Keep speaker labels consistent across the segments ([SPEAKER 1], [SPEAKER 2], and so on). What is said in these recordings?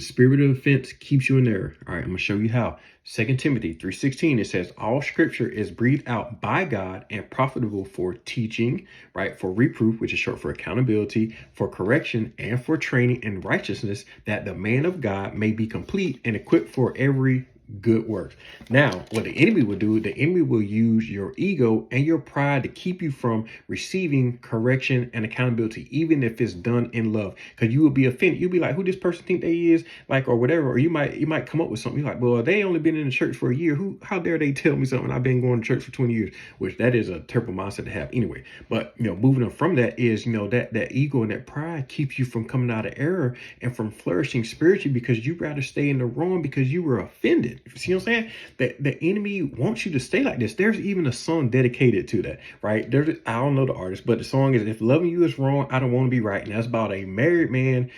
[SPEAKER 1] The spirit of offense keeps you in error. All right, I'm gonna show you how. 2 Timothy 3:16, it says, all scripture is breathed out by God and profitable for teaching, right? For reproof, which is short for accountability, for correction, and for training in righteousness, that the man of God may be complete and equipped for every good work. Now, what the enemy will do, the enemy will use your ego and your pride to keep you from receiving correction and accountability, even if it's done in love. Because you will be offended. You'll be like, who this person think they is, like, or whatever. Or you might come up with something. You're like, well, they only been in the church for a year. How dare they tell me something? I've been going to church for 20 years, which that is a terrible mindset to have anyway. But moving on from that is, that ego and that pride keeps you from coming out of error and from flourishing spiritually, because you rather stay in the wrong because you were offended. See what I'm saying? That the enemy wants you to stay like this. There's even a song dedicated to that, right? I don't know the artist, but the song is, if loving you is wrong, I don't want to be right. And that's about a married man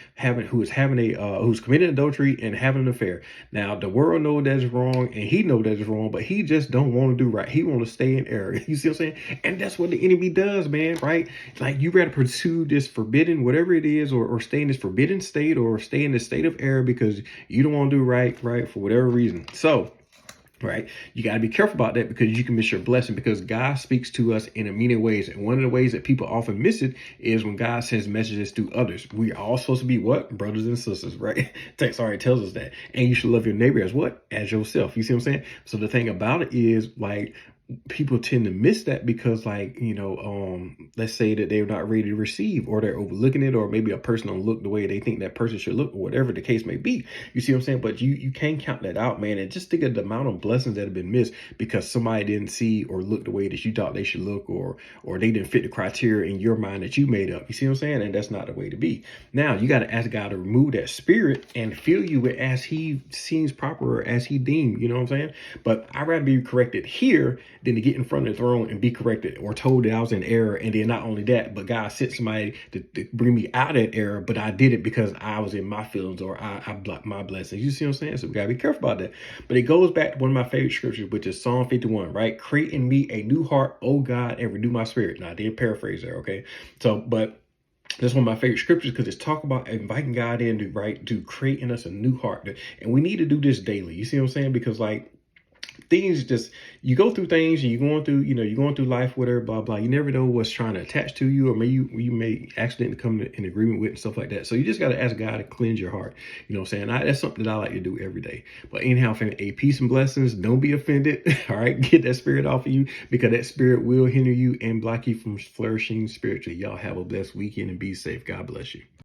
[SPEAKER 1] who's committing adultery and having an affair. Now the world knows that's wrong and he knows that's wrong, but he just don't want to do right. He want to stay in error. You see what I'm saying? And that's what the enemy does, man, right? Like, you rather pursue this forbidden, whatever it is, or stay in this forbidden state, or stay in this state of error because you don't want to do right, for whatever reason. So, right, you got to be careful about that, because you can miss your blessing, because God speaks to us in many ways. And one of the ways that people often miss it is when God sends messages to others. We are all supposed to be what? Brothers and sisters, right? Text already tells us that. And you should love your neighbor as what? As yourself. You see what I'm saying? So the thing about it is, like, people tend to miss that because, like, let's say that they're not ready to receive, or they're overlooking it, or maybe a person don't look the way they think that person should look, or whatever the case may be. You see what I'm saying? But you can't count that out, man. And just think of the amount of blessings that have been missed because somebody didn't see or look the way that you thought they should look, or they didn't fit the criteria in your mind that you made up. You see what I'm saying? And that's not the way to be. Now you got to ask God to remove that spirit and fill you with as he seems proper, or as he deemed. You know what I'm saying? But I'd rather be corrected here than to get in front of the throne and be corrected or told that I was in error. And then not only that, but God sent somebody to bring me out of that error, but I did it because I was in my feelings, or I blocked my blessings. You see what I'm saying? So we gotta be careful about that. But it goes back to one of my favorite scriptures, which is Psalm 51, right? Create in me a new heart, O God, and renew my spirit. Now I did paraphrase there, okay? So, but that's one of my favorite scriptures, because it's talk about inviting God in to create in us a new heart. And we need to do this daily. You see what I'm saying? Because, like, things just, you go through things and you're going through life, whatever, blah, blah. You never know what's trying to attach to you, or maybe you may accidentally come in agreement with and stuff like that. So you just got to ask God to cleanse your heart. You know what I'm saying? That's something that I like to do every day. But anyhow, family, peace and blessings. Don't be offended. All right. Get that spirit off of you, because that spirit will hinder you and block you from flourishing spiritually. Y'all have a blessed weekend and be safe. God bless you.